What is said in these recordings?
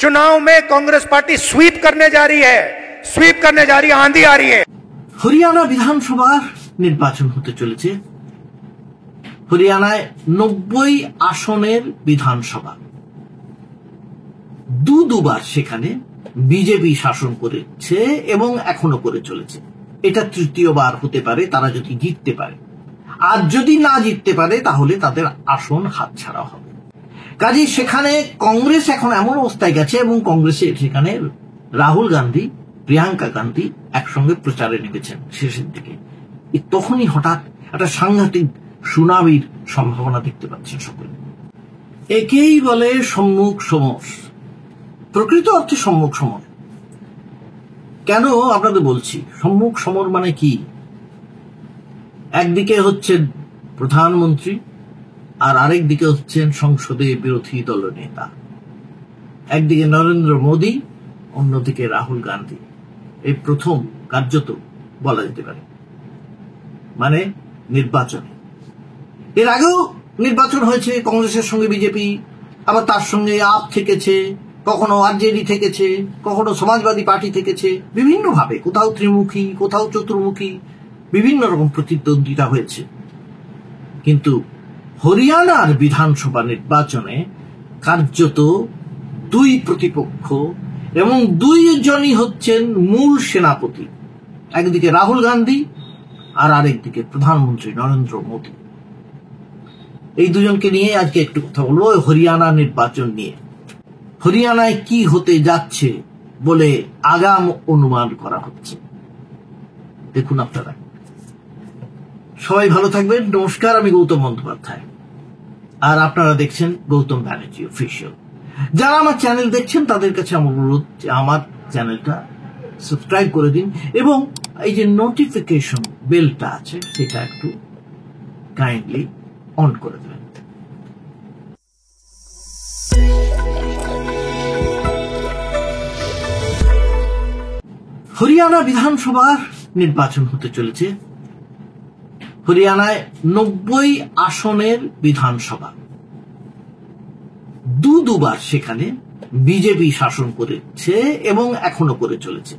चुनाव में Congress party SVEEP करने जा रही है, स्वीप करने जा रही है, आंधी आ रही है। হরিয়ানা বিধানসভার নির্বাচন হতে চলেছে। হরিয়ানায় 90 আসনের বিধানসভা, দুবার সেখানে বিজেপি শাসন করেছে এবং এখনো করে চলেছে। এটা তৃতীয়বার হতে পারে তারা যদি জিততে পারে, আর যদি না জিততে পারে তাহলে তাদের আসন হাতছাড়া হবে। কাজে সেখানে কংগ্রেস এখন এমন অবস্থায় গেছে এবং কংগ্রেসের সেখানে রাহুল গান্ধী, প্রিয়াঙ্কা গান্ধী একসঙ্গে প্রচারে নেমেছেন শেষের দিকে। তখনই হঠাৎ একটা সাংঘাতিক সুনামির সম্ভাবনা দেখতে পাচ্ছেন সকলে। একেই বলে সম্মুখ সমর, প্রকৃত অর্থে সম্মুখ সমর। কেন আপনাদের বলছি সম্মুখ সমর মানে কি? একদিকে হচ্ছেন প্রধানমন্ত্রী আর আরেক দিকে হচ্ছেন সংসদে বিরোধী দলনেতা। একদিকে নরেন্দ্র মোদী, অন্যদিকে রাহুল গান্ধী। এই প্রথম কার্যত বলা যেতে পারে মানে নির্বাচনে। এর আগেও নির্বাচন হয়েছে, কংগ্রেসের সঙ্গে বিজেপি, আবার তার সঙ্গে আপ থেকেছে, কখনো আরজেডি থেকেছে, কখনো সমাজবাদী পার্টি থেকেছে, বিভিন্ন ভাবে, কোথাও ত্রিমুখী, কোথাও চতুর্মুখী, বিভিন্ন রকম প্রতিদ্বন্দ্বিতা হয়েছে। কিন্তু হরিয়ানার বিধানসভা নির্বাচনে কার্যত দুই প্রতিপক্ষ এবং দুইজনই হচ্ছেন মূল সেনাপতি। একদিকে রাহুল গান্ধী আর আরেকদিকে প্রধানমন্ত্রী নরেন্দ্র মোদী। এই দুজনকে নিয়ে আজকে একটু কথা বলবো হরিয়ানা নির্বাচন নিয়ে। হরিয়ানায় কি হতে যাচ্ছে বলে আগাম অনুমান করা হচ্ছে, দেখুন আপনারা। সবাই ভালো থাকবেন। নমস্কার, আমি গৌতম বন্দ্যোপাধ্যায়, আর আপনারা দেখছেন গৌতম ব্যানার্জি অফিসিয়াল। যারা আমার চ্যানেল দেখছেন তাদের কাছে আমার অনুরোধ যে আমার চ্যানেলটা সাবস্ক্রাইব করে দিন এবং এই যে নোটিফিকেশন বেলটা আছে সেটা একটু কাইন্ডলি অন করে দেবেন। হরিয়ানা বিধানসভার নির্বাচন হতে চলেছে। হরিয়ানায় 90 আসনের বিধানসভা, দুবার সেখানে বিজেপি শাসন করেছে এবং এখনো করে চলেছে।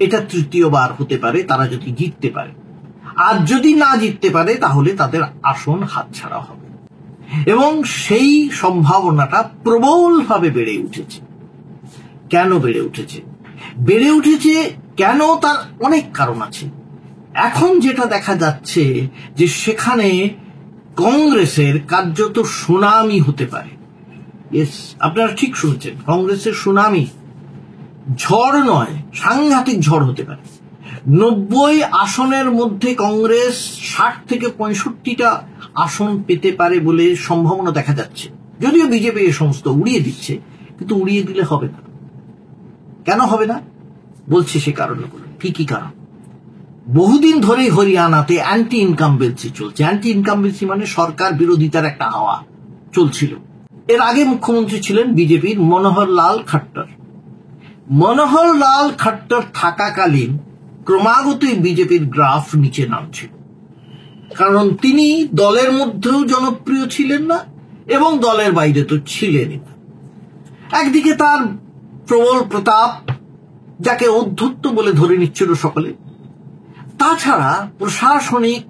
এটা তৃতীয়বার হতে পারে তারা যদি জিততে পারে, আর যদি না জিততে পারে তাহলে তাদের আসন হাতছাড়া হবে এবং সেই সম্ভাবনাটা প্রবলভাবে বেড়ে উঠেছে। কেন বেড়ে উঠেছে? বেড়ে উঠেছে কেন তার অনেক কারণ আছে। এখন যেটা দেখা যাচ্ছে যে সেখানে কংগ্রেসের কার্যত সুনামি হতে পারে। আপনারা ঠিক শুনছেন, কংগ্রেসের সুনামি, ঝড় নয়, সাংঘাতিক ঝড় হতে পারে। 90 আসনের মধ্যে কংগ্রেস 60 থেকে 65টা আসন পেতে পারে বলে সম্ভাবনা দেখা যাচ্ছে। যদিও বিজেপি এই সমস্ত উড়িয়ে দিচ্ছে, কিন্তু উড়িয়ে দিলে হবে না। কেন হবে না বলছি, সে কারণগুলো। কি কি কারণ? বহুদিন ধরেই হরিয়ানাতে অ্যান্টি ইনকামবেন্সি চলছে। অ্যান্টি ইনকামবেন্সি মানে সরকার বিরোধিতার একটা হাওয়া চলছিল। এর আগে মুখ্যমন্ত্রী ছিলেন বিজেপির মনোহর লাল খট্টর। মনোহর লাল খট্টর থাকাকালীন ক্রমাগতই বিজেপির গ্রাফ নিচে নামছিল, কারণ তিনি দলের মধ্যেও জনপ্রিয় ছিলেন না এবং দলের বাইরে তো ছিলেনই না। একদিকে তার প্রবল প্রতাপ, যাকে অধ্যত্ত বলে ধরে নিচ্ছিল সকলে। তাছাড়া প্রশাসনিক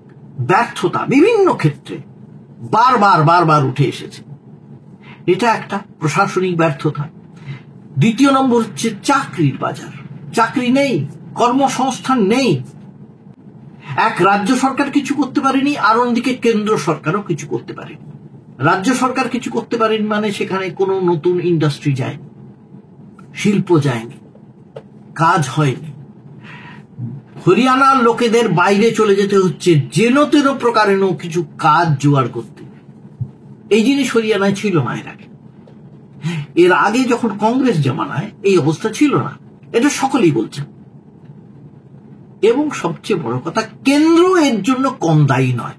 ব্যর্থতা বিভিন্ন ক্ষেত্রে বারবার উঠে এসেছে। এটা একটা প্রশাসনিক ব্যর্থতা। দ্বিতীয় নম্বর হচ্ছে চাকরির বাজার। চাকরি নেই, কর্মসংস্থান নেই। এক রাজ্য সরকার কিছু করতে পারেনি, আর অন্যদিকে কেন্দ্র সরকারও কিছু করতে পারেনি। রাজ্য সরকার কিছু করতে পারেনি মানে সেখানে কোনো নতুন ইন্ডাস্ট্রি যায়নি, শিল্প যায়নি, কাজ হয়নি। হরিয়ানার লোকেদের বাইরে চলে যেতে হচ্ছে যেন তেন প্রকারেণ কিছু কাজ জোগাড় করতে। এই জিনিস হরিয়ানায় ছিল না এর আগে। এর আগে যখন কংগ্রেস জমানায় এই অবস্থা ছিল না, এটা সকলেই বলছেন। এবং সবচেয়ে বড় কথা, কেন্দ্র এর জন্য কম দায়ী নয়।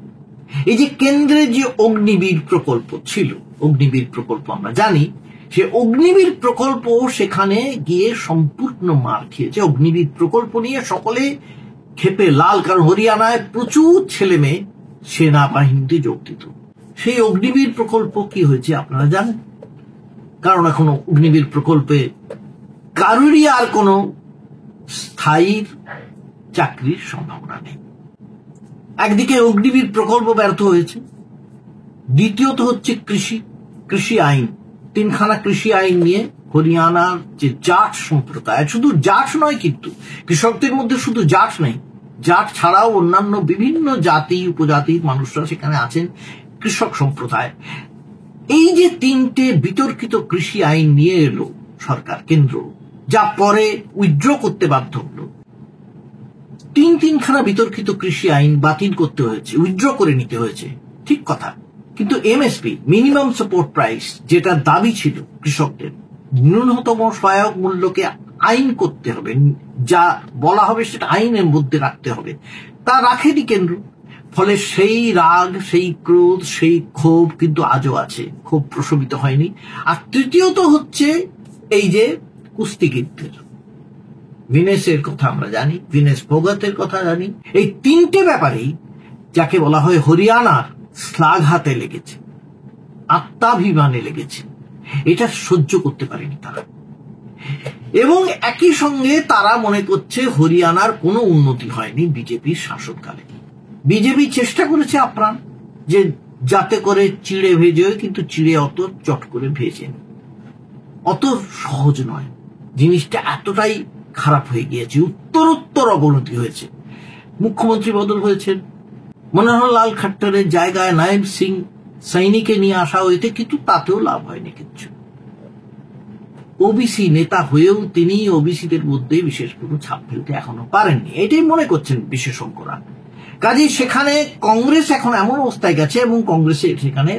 এই যে কেন্দ্রের যে অগ্নিবীর প্রকল্প ছিল, অগ্নিবীর প্রকল্প আমরা জানি, সে অগ্নিবীর প্রকল্প সেখানে গিয়ে সম্পূর্ণ মার খেয়েছে। অগ্নিবীর প্রকল্প নিয়ে সকলে ক্ষেপে লাল, কারণ হরিয়ানায় প্রচুর ছেলে মেয়ে সেনাবাহিনীতে যোগ দিত। সেই অগ্নিবীর প্রকল্প কি হয়েছে আপনারা জানেন, কারণ এখন অগ্নিবীর প্রকল্পে কারোরই আর কোনো স্থায়ী চাকরির সম্ভাবনা নেই। একদিকে অগ্নিবীর প্রকল্প ব্যর্থ হয়েছে, দ্বিতীয়ত হচ্ছে কৃষি আইন, তিনখানা কৃষি আইন নিয়ে হরিয়ানার যে জাট সম্প্রদায়, শুধু জাট নয় কিন্তু কৃষকদের মধ্যে শুধু জাট নেই, জাট ছাড়াও অন্যান্য বিভিন্ন জাতি উপজাতির মানুষরা সেখানে আছেন, কৃষক সম্প্রদায়। এই যে তিনটে বিতর্কিত কৃষি আইন নিয়ে এলো সরকার কেন্দ্র, যা পরে উইথড্র করতে বাধ্য হলো, তিনখানা বিতর্কিত কৃষি আইন বাতিল করতে হয়েছে, উইথড্র করে নিতে হয়েছে, ঠিক কথা। কিন্তু এমএসপি, মিনিমাম সাপোর্ট প্রাইস, যেটা দাবি ছিল কৃষকদের, ন্যূনতম সহায়ক মূল্যকে আইন করতে হবে, যা বলা হবে সেটা আইনের মধ্যে রাখতে হবে, তা রাখেনি কেন্দ্র। ফলে সেই রাগ, সেই ক্রোধ, সেই ক্ষোভ কিন্তু আজও আছে, ক্ষোভ প্রশমিত হয়নি। আর তৃতীয়ত হচ্ছে এই যে কুস্তিগীরদের, ভিনেসের কথা আমরা জানি, ভিনেস ফোগাতের কথা জানি, এই তিনটে ব্যাপারেই যাকে বলা হয় হরিয়ানার শ্লাঘাতে লেগেছে, আত্মাভিমানে লেগেছে, এটা সহ্য করতে পারেনি তারা। এবং একই সঙ্গে তারা মনে করছে হরিয়ানার কোনো উন্নতি হয়নি বিজেপির শাসনকালে। বিজেপি চেষ্টা করেছে আপ্রাণ যে যাতে করে চিড়ে ভেজে, কিন্তু চিড়ে অত চট করে ভেজেনি, অত সহজ নয়, জিনিসটা এতটাই খারাপ হয়ে গিয়েছে, উত্তরোত্তর অবনতি হয়েছে। মুখ্যমন্ত্রী বদল হয়েছেন, মনোহর লাল খাট্টারের জায়গায় নায়েব সিং সাইনিকে নিয়ে আসা হয়েছে, কিন্তু তাতেও লাভ হয়নি কিচ্ছু। ওবিসি নেতা হয়েও তিনি ওবিসিদের মধ্যে বিশেষ কোনো ছাপ ফেলতে এখনো পারেননি, এটাই মনে করছেন বিশেষজ্ঞরা। কাজে সেখানে কংগ্রেস এখন এমন অবস্থায় গেছে, এবং কংগ্রেসে সেখানে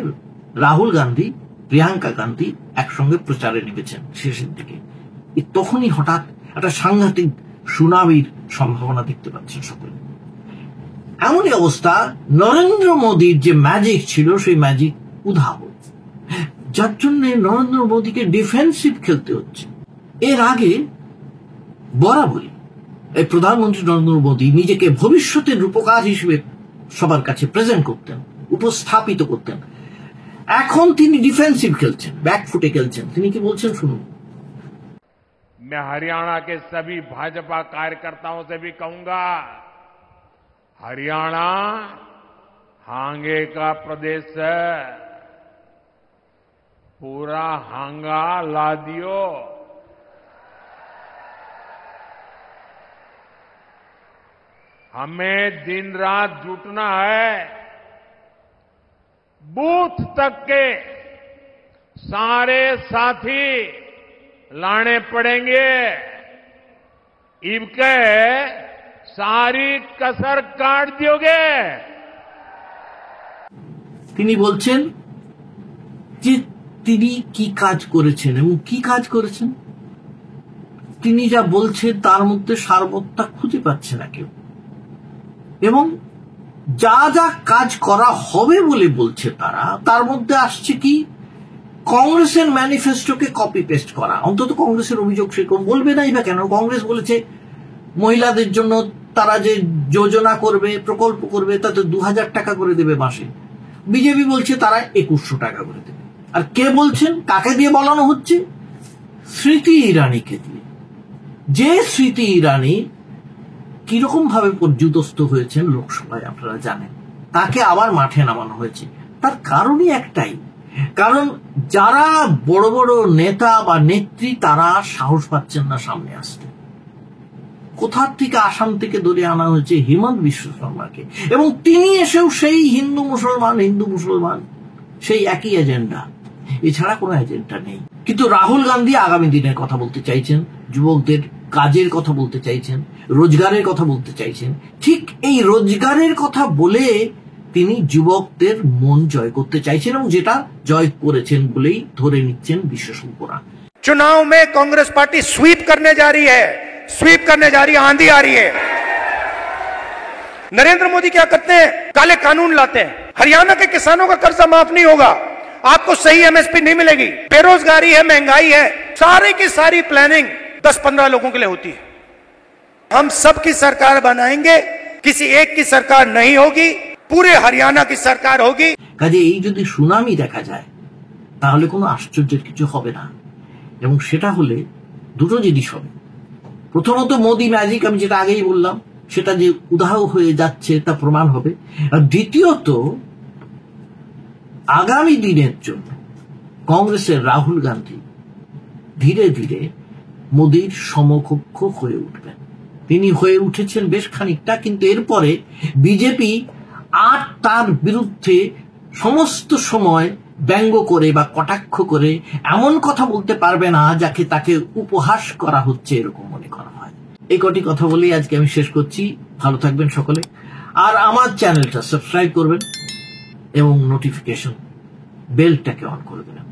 রাহুল গান্ধী, প্রিয়াঙ্কা গান্ধী একসঙ্গে প্রচারে নেমেছেন শেষের দিকে। তখনই হঠাৎ একটা সাংঘাতিক সুনামির সম্ভাবনা দেখতে পাচ্ছেন সকলে। এমনই অবস্থা, নরেন্দ্র মোদীর যে ম্যাজিক ছিল সেই ম্যাজিক উধাও, যার জন্য নরেন্দ্র মোদীকে ডিফেন্সিভ খেলতে হচ্ছে। এর আগে বরাবরই এই প্রধানমন্ত্রী নরেন্দ্র মোদী নিজেকে ভবিষ্যতের রূপকার হিসেবে সবার কাছে প্রেজেন্ট করতেন, উপস্থাপিত করতেন। এখন তিনি ডিফেন্সিভ খেলছেন, ব্যাকফুটে খেলছেন। তিনি কি বলছেন শুনুন। मैं हरियाणा के सभी भाजपा कार्यकर्ताओं से भी कहूंगा, हरियाणा हांगे का प्रदेश है, पूरा हांगा ला दियो। हमें दिन रात जुटना है, बूथ तक के सारे साथी लाने पड़ेंगे। इबके सारी कसर काट दियोगे। তিনি বলছেন যে তিনি কি কাজ করেছেন এবং কি কাজ করেছেন, তিনি যা বলছেন তার মধ্যে সারবত্তা খুঁজে পাচ্ছে না কেউ। এবং যা যা কাজ করা হবে বলে বলছে তারা, তার মধ্যে আসছে কি কংগ্রেসের ম্যানিফেস্টোকে কপি পেস্ট করা। অন্তত কংগ্রেসের অভিযোগ সেরকম বলবে নাই বা কেন? কংগ্রেস বলেছে মহিলাদের জন্য তারা যে যোজনা করবে, প্রকল্প করবে, তাতে 2000 টাকা করে দেবে মাসে। বিজেপি বলছে তারা 2100 টাকা করে দেবে। আর কে বলছেন, কাকে দিয়ে বলানো হচ্ছে? স্মৃতি ইরানিকে দিয়ে। যে স্মৃতি ইরানি কিরকম ভাবে পর্যুদস্ত হয়েছেন লোকসভায় আপনারা জানেন, তাকে আবার মাঠে নামানো হয়েছে। তার কারণই একটাই, কারণ যারা বড় বড় নেতা বা নেত্রী তারা সাহস পাচ্ছেন না সামনে আসতে। কোথার থেকে আসাম থেকে ধরে আনা হয়েছে হিমন্ত বিশ্ব শর্মাকে, এবং তিনি এসেও সেই হিন্দু মুসলমান সেই একই এজেন্ডা, এছাড়া কোনো এজেন্ডা নেই। কিন্তু রাহুল গান্ধী আগামী দিনের কথা বলতে চাইছেন, যুবকদের কাজের কথা বলতে চাইছেন, রোজগারের কথা বলতে চাইছেন। ঠিক এই রোজগারের কথা বলে তিনি যুবকদের মন জয় করতে চাইছেন, এবং যেটা জয় করেছেন বলেই ধরে নিচ্ছেন বিশেষজ্ঞরা। चुनाव में कांग्रेस पार्टी स्वीप करने जा रही है, आंधी आ रही है। नरेंद्र मोदी क्या करते हैं? काले कानून लाते हैं। हरियाणा के किसानों का कर्जा माफ नहीं होगा, आपको सही एमएसपी नहीं मिलेगी, बेरोजगारी है, महंगाई है, सारी की सारी प्लानिंग 10-15 लोगों के लिए होती है। हम सबकी सरकार बनाएंगे, किसी एक की सरकार नहीं होगी, पूरे हरियाणा की सरकार होगी। কাজে এই যদি সুনামি দেখা যায় তাহলে কোনো আশ্চর্যের কিছু হবে না, এবং সেটা হলে দুটো জিনিস হবে। প্রথমত মোদি ম্যাজিক, আমি যেটা আগেই বললাম, সেটা যে উদাহ হয়ে যাচ্ছে তা প্রমাণ হবে। আর দ্বিতীয়ত, আগামী দিনের জন্য কংগ্রেসের রাহুল গান্ধী ধীরে ধীরে মোদির সমকক্ষ হয়ে উঠবেন। তিনি হয়ে উঠেছেন বেশ খানিকটা, কিন্তু এরপরে বিজেপি আর তার বিরুদ্ধে সমস্ত সময় ব্যঙ্গ করে বা কটাক্ষ করে এমন কথা বলতে পারবে না যাকে তাকে উপহাস করা হচ্ছে এরকম মনে করা হয়। এই কটি কথা বলেই আজকে আমি শেষ করছি। ভালো থাকবেন সকলে, আর আমার চ্যানেলটা সাবস্ক্রাইব করবেন এবং নোটিফিকেশন বেলটাকে অন করে দেবেন।